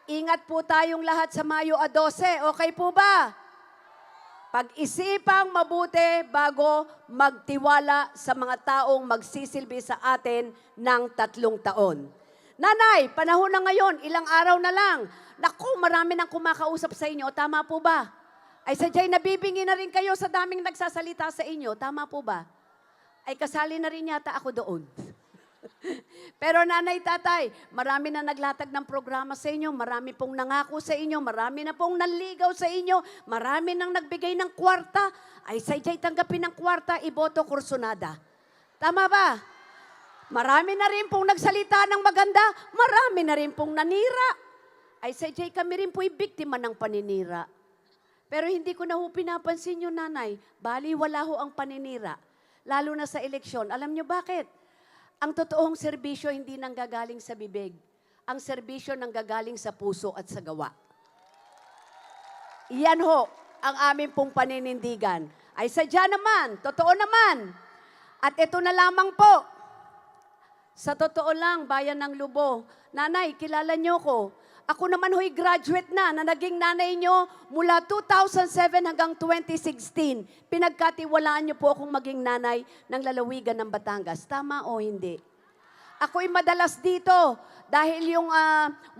ingat po tayong lahat sa Mayo 12. Okay po ba? Pag-isipang mabuti bago magtiwala sa mga taong magsisilbi sa atin ng 3 taon. Nanay, panahon na ngayon, ilang araw na lang. Naku, marami nang kumakausap sa inyo. Tama po ba? Ay sadya'y nabibingi na rin kayo sa daming nagsasalita sa inyo. Tama po ba? Ay kasali na rin yata ako doon. Pero nanay, tatay, marami na naglatag ng programa sa inyo, marami pong nangako sa inyo, marami na pong nanligaw sa inyo, marami nang nagbigay ng kwarta, ay sadya'y tanggapin ng kwarta, iboto kursunada. Tama ba? Marami na rin pong nagsalita ng maganda, marami na rin pong nanira. Ay sadya'y kami rin po'y biktima ng paninira. Pero hindi ko na ho pinapansin yun, nanay. Bali, wala ho ang paninira. Lalo na sa eleksyon. Alam nyo bakit? Ang totoong serbisyo hindi nanggagaling sa bibig. Ang serbisyo nanggagaling sa puso at sa gawa. Iyan ho ang aming pong paninindigan. Ay sadya naman, totoo naman. At ito na lamang po. Sa totoo lang, bayan ng Lubo. Nanay, kilala niyo ko. Ako naman ho'y graduate na naging nanay nyo mula 2007 hanggang 2016. Pinagkatiwalaan nyo po akong maging nanay ng lalawigan ng Batangas. Tama o hindi? Ako'y madalas dito dahil yung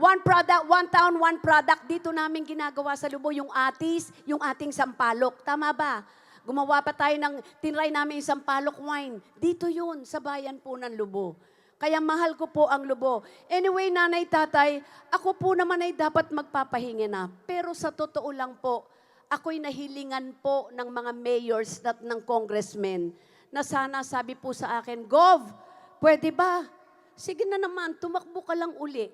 one product, one town, one product, dito namin ginagawa sa Lubo, yung atis, yung ating sampalok. Tama ba? Gumawa pa tayo ng, tinry namin yung sampalok wine. Dito yun, sa bayan po ng Lubo. Kaya mahal ko po ang Lubo. Anyway, nanay, tatay, ako po naman ay dapat magpapahinga na. Pero sa totoo lang po, ako'y nahilingan po ng mga mayors at ng congressmen na sana sabi po sa akin, Gov, pwede ba? Sige na naman, tumakbo ka lang uli.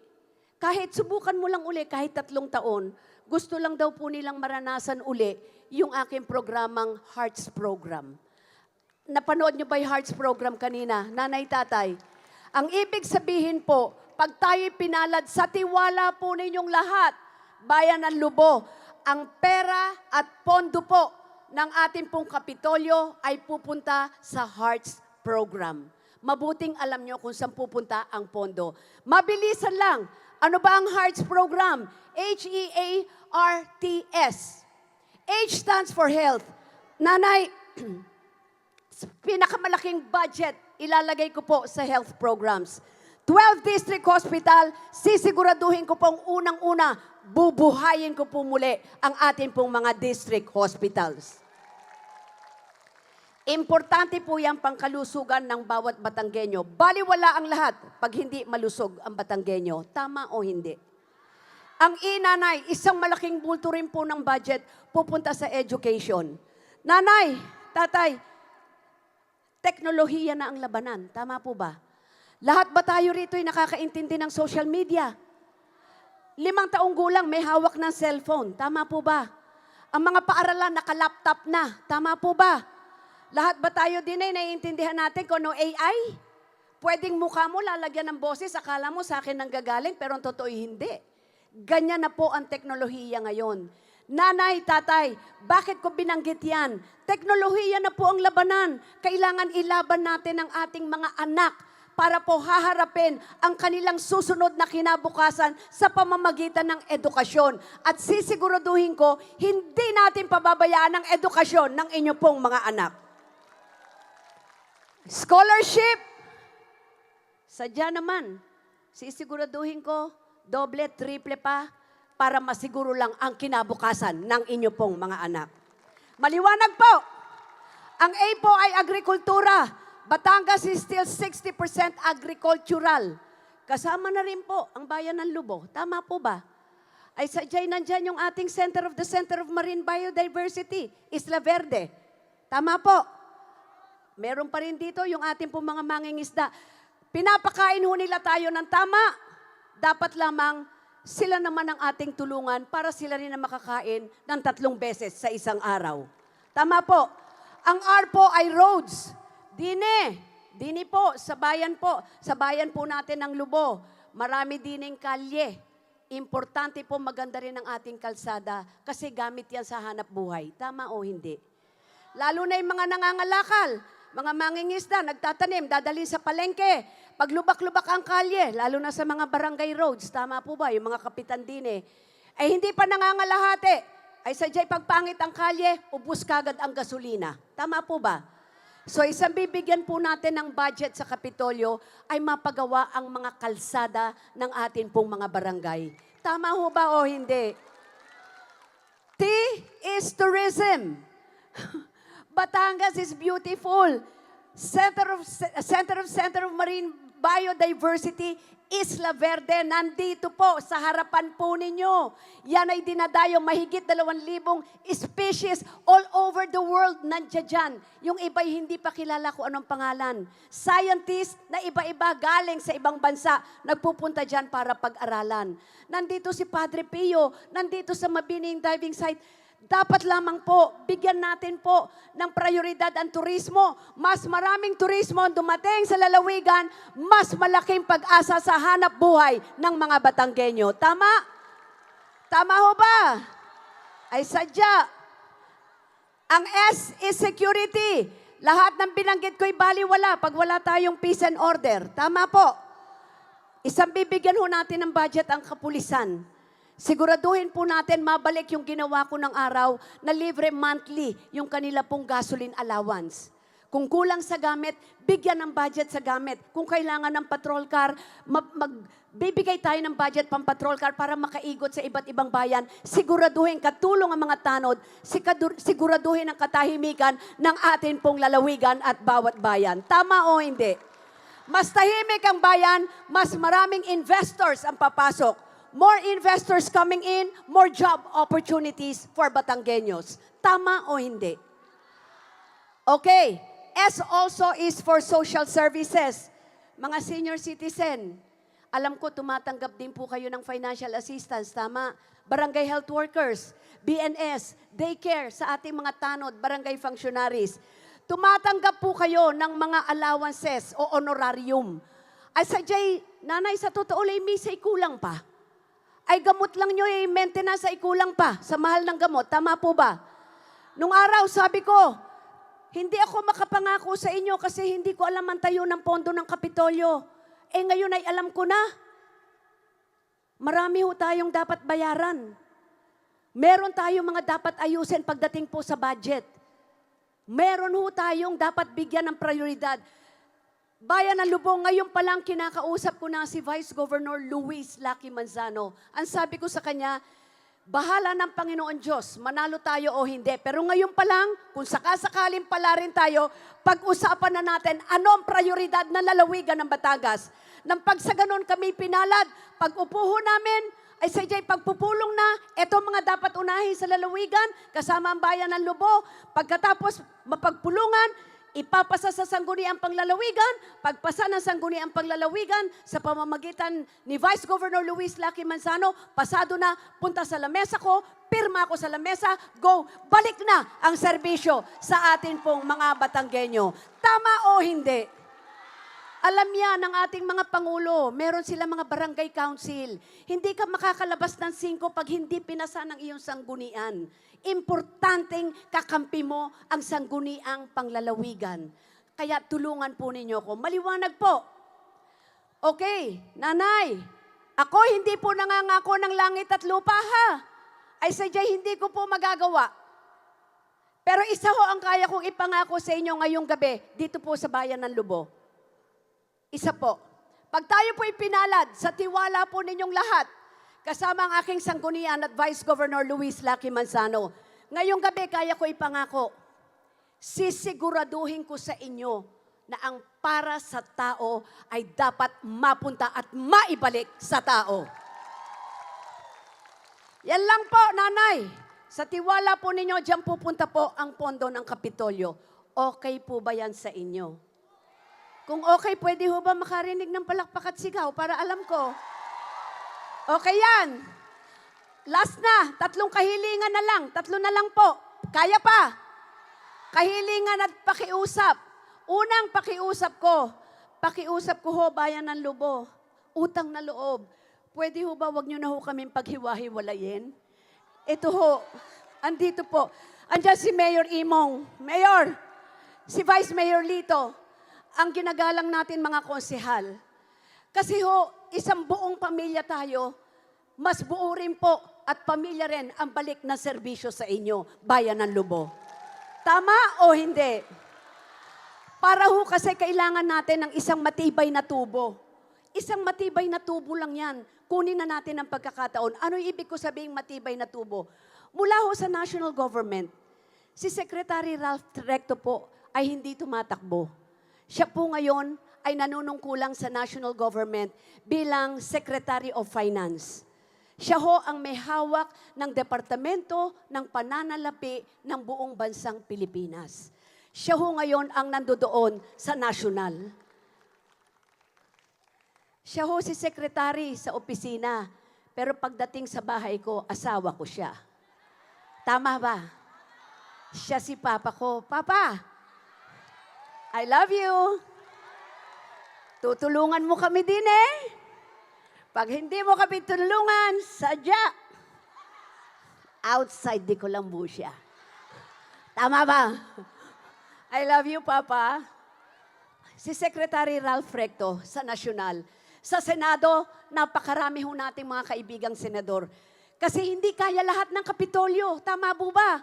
Kahit subukan mo lang uli, kahit 3 taon, gusto lang daw po nilang maranasan uli yung aking programang Hearts Program. Napanood niyo ba yung Hearts Program kanina? Nanay, tatay, ang ibig sabihin po, pag tayo'y pinalad sa tiwala po ninyong lahat, bayan ng Lubo, ang pera at pondo po ng ating pong Kapitolyo ay pupunta sa Hearts Program. Mabuting alam nyo kung saan pupunta ang pondo. Mabilisan lang, ano ba ang Hearts Program? H-E-A-R-T-S. H stands for health. Nanay, pinakamalaking budget ilalagay ko po sa health programs. 12 district hospital, sisiguraduhin ko pong unang-una, bubuhayin ko po muli ang ating pong mga district hospitals. Importante po yung pangkalusugan ng bawat Batanggenyo. Baliwala ang lahat pag hindi malusog ang Batanggenyo. Tama o hindi? Ang inanay, isang malaking bulto rin po ng budget pupunta sa education. Nanay, tatay, teknolohiya na ang labanan. Tama po ba? Lahat ba tayo rito ay nakakaintindi ng social media? 5 taong gulang may hawak ng cellphone. Tama po ba? Ang mga paaralan naka-laptop na. Tama po ba? Lahat ba tayo din ay naiintindihan natin kung ano AI? Pwedeng mukha mo lalagyan ng boses, akala mo sa akin nang gagaling, pero ang totoo hindi. Ganyan na po ang teknolohiya ngayon. Nanay, tatay, bakit ko binanggit yan? Teknolohiya na po ang labanan. Kailangan ilaban natin ang ating mga anak para po haharapin ang kanilang susunod na kinabukasan sa pamamagitan ng edukasyon. At sisiguraduhin ko, hindi natin pababayaan ang edukasyon ng inyo pong mga anak. Scholarship, sadya naman, sisiguraduhin ko, doble, triple pa, para masiguro lang ang kinabukasan ng inyo pong mga anak. Maliwanag po, ang A po ay agrikultura. Batangas is still 60% agricultural. Kasama na rin po ang bayan ng Lubo. Tama po ba? Ay sadya'y nandyan yung ating Center of Marine Biodiversity, Isla Verde. Tama po. Meron pa rin dito yung ating pong mga mangingisda. Pinapakain ho nila tayo ng tama. Dapat lamang sila naman ang ating tulungan para sila rin na makakain ng 3 beses sa isang araw. Tama po. Ang R po ay roads. Dini po, sa bayan po natin ng Lubo. Marami dining kalye. Importante po maganda rin ang ating kalsada kasi gamit yan sa hanap buhay. Tama o hindi? Lalo na yung mga nangangalakal, mga mangingisda, nagtatanim, dadalhin sa palengke Pag lubak-lubak ang kalye, lalo na sa mga barangay roads, tama po ba, yung mga kapitan din ay hindi pa nangangalahati, ay sadya'y pagpangit ang kalye, ubus kagad ang gasolina. Tama po ba? So isang bibigyan po natin ng budget sa Kapitolyo ay mapagawa ang mga kalsada ng atin pong mga barangay. Tama ho ba o hindi? T is tourism. Batangas is beautiful. Center of Marine Biodiversity, Isla Verde, nandito po sa harapan po ninyo. Yan ay dinadayo mahigit 2,000 species all over the world nandiyan dyan. Yung iba'y hindi pa kilala kung anong pangalan. Scientists na iba-iba galing sa ibang bansa, nagpupunta dyan para pag-aralan. Nandito si Padre Pio, nandito sa Mabining Diving Site. Dapat lamang po, bigyan natin po ng prioridad ang turismo. Mas maraming turismo ang dumating sa lalawigan, mas malaking pag-asa sa hanap buhay ng mga Batanggenyo. Tama? Tama ho ba? Ay sadya. Ang S is security. Lahat ng binanggit ko'y baliwala pag wala tayong peace and order. Tama po. Isang bibigyan ho natin ng budget ang kapulisan. Siguraduhin po natin mabalik yung ginawa ko ng araw na libre monthly yung kanila pong gasoline allowance. Kung kulang sa gamit, bigyan ng budget sa gamit. Kung kailangan ng patrol car, magbibigay tayo ng budget pang patrol car para makaigot sa iba't ibang bayan. Siguraduhin katulong ang mga tanod, siguraduhin ang katahimikan ng atin pong lalawigan at bawat bayan. Tama o hindi? Mas tahimik ang bayan, mas maraming investors ang papasok. More investors coming in, more job opportunities for Batanggenyos. Tama o hindi? Okay. S also is for social services. Mga senior citizen, alam ko tumatanggap din po kayo ng financial assistance. Tama? Barangay health workers, BNS, daycare sa ating mga tanod, barangay functionaries. Tumatanggap po kayo ng mga allowances o honorarium. Ay sadya'y, nanay, sa totoo lang, misa'y kulang pa. Ay gamot lang nyo, maintenance ay kulang pa sa mahal ng gamot. Tama po ba? Nung araw, sabi ko, hindi ako makapangako sa inyo kasi hindi ko alam ang tayo ng pondo ng Kapitolyo. Ngayon ay alam ko na. Marami ho tayong dapat bayaran. Meron tayong mga dapat ayusin pagdating po sa budget. Meron ho tayong dapat bigyan ng prioridad. Bayan ng Lubong, ngayon pa lang kinakausap ko na si Vice Governor Luis Lacky Manzano. Ang sabi ko sa kanya, bahala ng Panginoon Diyos, manalo tayo o hindi. Pero ngayon pa lang, kung sakasakaling pala rin tayo, pag-usapan na natin ano ang prioridad ng lalawigan ng Batangas. Nang pag sa ganon kami pinalad, pag upuho namin, ay sadya'y pagpupulong na, eto mga dapat unahin sa lalawigan, kasama ang bayan ng Lubo. Pagkatapos mapagpulungan, ipapasa sa sangguniang panglalawigan, pagpasa ng sangguniang panglalawigan sa pamamagitan ni Vice Governor Luis Lacky Manzano, pasado na, punta sa lamesa ko, pirma ako sa lamesa, go, balik na ang serbisyo sa atin pong mga Batanggenyo. Tama o hindi? Alam yan ng ating mga Pangulo, meron sila mga barangay council. Hindi ka makakalabas ng 5 pag hindi pinasa ng iyong sanggunian. Importanteng kakampi mo ang sangguniang panglalawigan. Kaya tulungan po ninyo ko. Maliwanag po. Okay, nanay, ako hindi po nangangako ng langit at lupa ha. Ay sadya'y hindi ko po magagawa. Pero isa ho ang kaya kong ipangako sa inyo ngayong gabi dito po sa bayan ng Lubo. Isa po, pag tayo po ipinalad sa tiwala po ninyong lahat, kasama ang aking sanggunian at Vice Governor Luis Lacky Manzano, ngayong gabi kaya ko ipangako, sisiguraduhin ko sa inyo na ang para sa tao ay dapat mapunta at maibalik sa tao. Yan lang po, nanay. Sa tiwala po ninyo, diyan pupunta po ang pondo ng Kapitolyo. Okay po ba yan sa inyo? Kung okay, pwede ho ba makarinig ng palakpak at sigaw para alam ko? Okay yan. Last na, 3 kahilingan na lang. 3 na lang po. Kaya pa. Kahilingan at pakiusap. Unang pakiusap ko ho, bayan ng Lubo. Utang na loob. Pwede ho ba, wag nyo na ho kaming paghiwa-hiwalayin? Ito ho, andito po. Andiyan si Mayor Imong. Mayor, si Vice Mayor Lito. ang ginagalang natin mga konsehal. Kasi ho, isang buong pamilya tayo, mas buo rin po at pamilya rin ang balik na serbisyo sa inyo, bayan ng Lubo. Tama o hindi? Para ho kasi kailangan natin ng isang matibay na tubo. Isang matibay na tubo lang yan. Kunin na natin ang pagkakataon. Ano ibig ko sabihin matibay na tubo? Mula ho sa national government, si Secretary Ralph Recto po ay hindi tumatakbo. Siya po ngayon ay nanunungkulang sa national government bilang Secretary of Finance. Siya ho ang may hawak ng Departamento ng Pananalapi ng buong bansang Pilipinas. Siya ho ngayon ang nandoon sa national. Siya ho si Secretary sa opisina, pero pagdating sa bahay ko, asawa ko siya. Tama ba? Siya si Papa ko. Papa, I love you. Tutulungan mo kami din eh. Pag hindi mo kami tulungan, sadya. Outside di ko lang po siya. Tama ba? I love you, Papa. Si Secretary Ralph Recto sa Nasyonal. Sa Senado, napakarami ho nating mga kaibigang senador. Kasi hindi kaya lahat ng Kapitolyo. Tama po ba?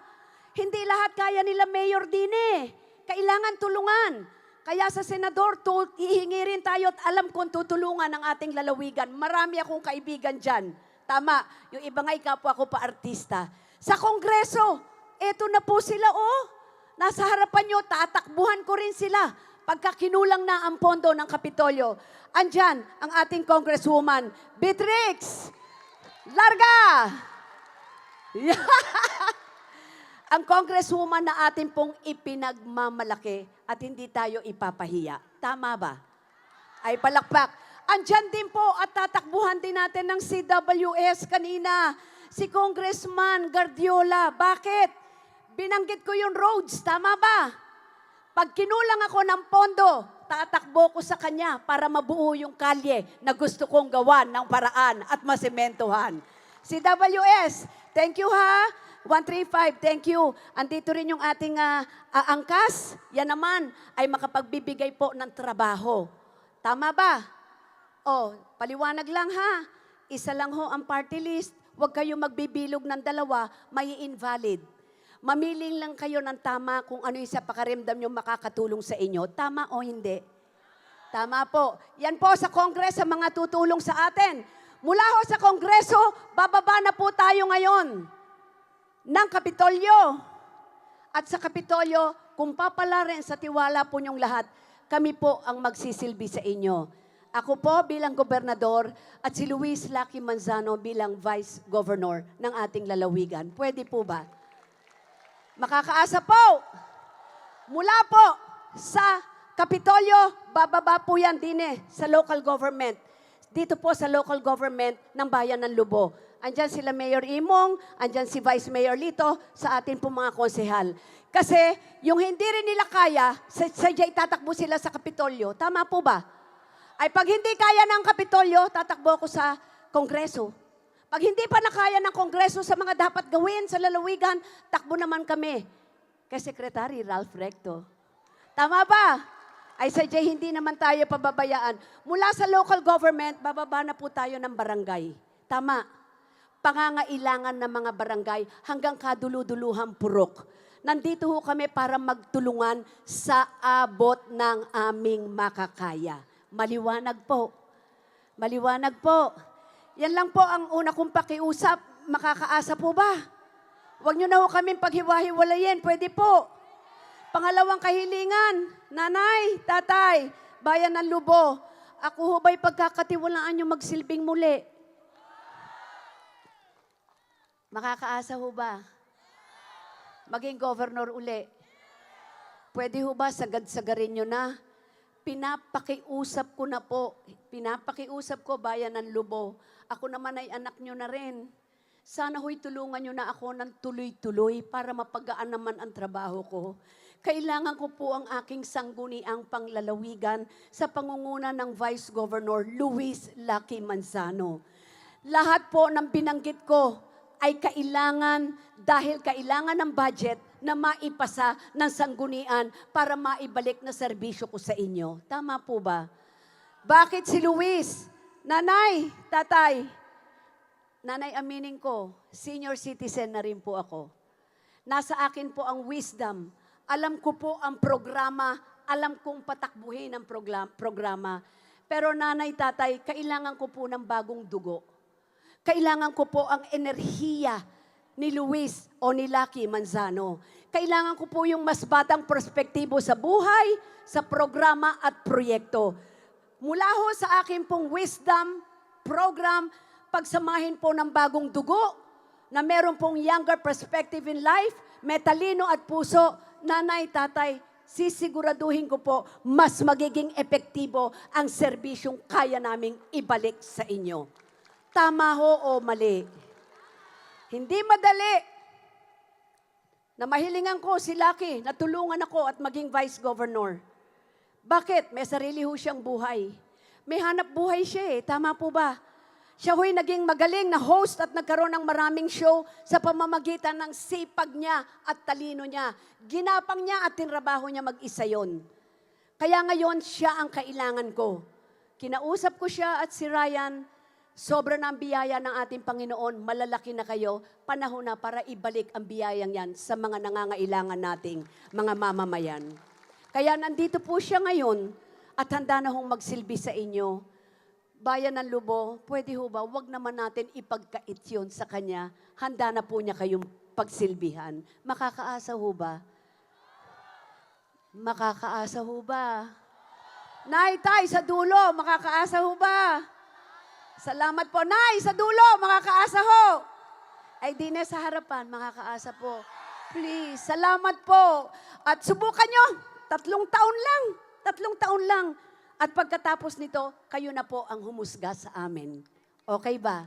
Hindi lahat kaya nila Mayor din eh. Kailangan tulungan. Kaya sa senador, ihingi rin tayo at alam kong tutulungan ang ating lalawigan. Marami akong kaibigan dyan. Tama, yung iba nga'y kapwa ko pa artista. Sa Kongreso, eto na po sila oh. Nasa harapan nyo, tatakbuhan ko rin sila pagka kinulang na ang pondo ng Kapitolyo. Andyan ang ating Congresswoman, Beatrix Larga! Ang Congresswoman na atin pong ipinagmamalaki at hindi tayo ipapahiya. Tama ba? Ay palakpak. Andyan din po at tatakbuhan din natin ng CWS kanina. Si Congressman Guardiola. Bakit? Binanggit ko yung roads. Tama ba? Pag kinulang ako ng pondo, tatakbo ko sa kanya para mabuo yung kalye na gusto kong gawan ng paraan at masimentohan. CWS, thank you ha. 135, thank you. Andito rin yung ating angkas. Yan naman ay makapagbibigay po ng trabaho. Tama ba? O, paliwanag lang ha. Isa lang ho ang party list. Huwag kayo magbibilog ng dalawa, may invalid. Mamiling lang kayo ng tama kung ano yung sa pakaramdam nyo makakatulong sa inyo. Tama o hindi? Tama po. Yan po sa Kongres, sa mga tutulong sa atin. Mula ho sa Kongreso, bababa na po tayo ngayon ng Kapitolyo. At sa Kapitolyo, kung papalarin sa tiwala po niyong lahat, kami po ang magsisilbi sa inyo. Ako po bilang gobernador at si Luis Lucky Manzano bilang vice governor ng ating lalawigan. Pwede po ba? Makakaasa po. Mula po sa Kapitolyo, bababa po yan din sa local government. Dito po sa local government ng Bayan ng Lubo. Andyan sila Mayor Imong, andyan si Vice Mayor Lito, sa atin po mga konsehal. Kasi yung hindi rin nila kaya, sadya itatakbo sila sa Kapitolyo. Tama po ba? Ay pag hindi kaya ng Kapitolyo, tatakbo ko sa Kongreso. Pag hindi pa nakaya ng Kongreso sa mga dapat gawin sa lalawigan, takbo naman kami kay Secretary Ralph Recto. Tama ba? Ay sadya hindi naman tayo pababayaan. Mula sa local government, bababa na po tayo ng barangay. Tama. Pangangailangan ng mga barangay hanggang kaduluduluhang purok. Nandito ho kami para magtulungan sa abot ng aming makakaya. Maliwanag po. Maliwanag po. Yan lang po ang una kong pakiusap. Makakaasa po ba? Huwag nyo na ho kami paghiwa-hiwalayin. Pwede po. Pangalawang kahilingan, nanay, tatay, bayan ng Lubo, ako ho ba'y pagkakatiwalaan nyo magsilbing muli? Makakaasa ho ba? Maging governor uli. Pwede ho ba sagad-sagarin nyo na? Pinapakiusap ko na po. Pinapakiusap ko bayan ng Lubo. Ako naman ay anak nyo na rin. Sana ho'y tulungan nyo na ako ng tuloy-tuloy para mapagaan naman ang trabaho ko. Kailangan ko po ang aking sangguniang panglalawigan sa pangunguna ng Vice Governor Luis Lucky Manzano. Lahat po ng binanggit ko ay kailangan, dahil kailangan ng budget na maipasa ng sanggunian para maibalik na serbisyo ko sa inyo. Tama po ba? Bakit si Luis? Nanay, tatay, nanay, aminin ko, senior citizen na rin po ako. Nasa akin po ang wisdom. Alam ko po ang programa, alam kong patakbuhin ang programa. Pero nanay, tatay, kailangan ko po ng bagong dugo. Kailangan ko po ang enerhiya ni Luis o ni Lucky Manzano. Kailangan ko po yung mas batang perspektibo sa buhay, sa programa at proyekto. Mula ho sa akin pong wisdom program, pagsamahin po ng bagong dugo na meron pong younger perspective in life, may talino at puso, nanay, tatay, sisiguraduhin ko po mas magiging epektibo ang serbisyong kaya naming ibalik sa inyo. Tama ho o mali? Hindi madali na mahilingan ko si Lucky na tulungan ako at maging vice governor. Bakit? May sarili ho siyang buhay. May hanap buhay siya eh. Tama po ba? Siya ho'y naging magaling na host at nagkaroon ng maraming show sa pamamagitan ng sipag niya at talino niya. Ginapang niya at tinrabaho niya mag-isa yon. Kaya ngayon siya ang kailangan ko. Kinausap ko siya at si Ryan, sobra na ang biyaya ng ating Panginoon, malalaki na kayo, panahon na para ibalik ang biyayang yan sa mga nangangailangan nating mga mamamayan. Kaya nandito po siya ngayon at handa na hong magsilbi sa inyo. Bayan ng Lubo, pwede ho ba, wag naman natin ipagkait yun sa kanya. Handa na po niya kayong pagsilbihan. Makakaasa ho ba? Makakaasa ho ba? Nay, tay, sa dulo, makakaasa ho ba? Salamat po. Nay, sa dulo, makakaasa ho. Ay, di na sa harapan, makakaasa po. Please, salamat po. At subukan nyo, 3 taon lang. 3 taon lang. At pagkatapos nito, kayo na po ang humusga sa amin. Okay ba?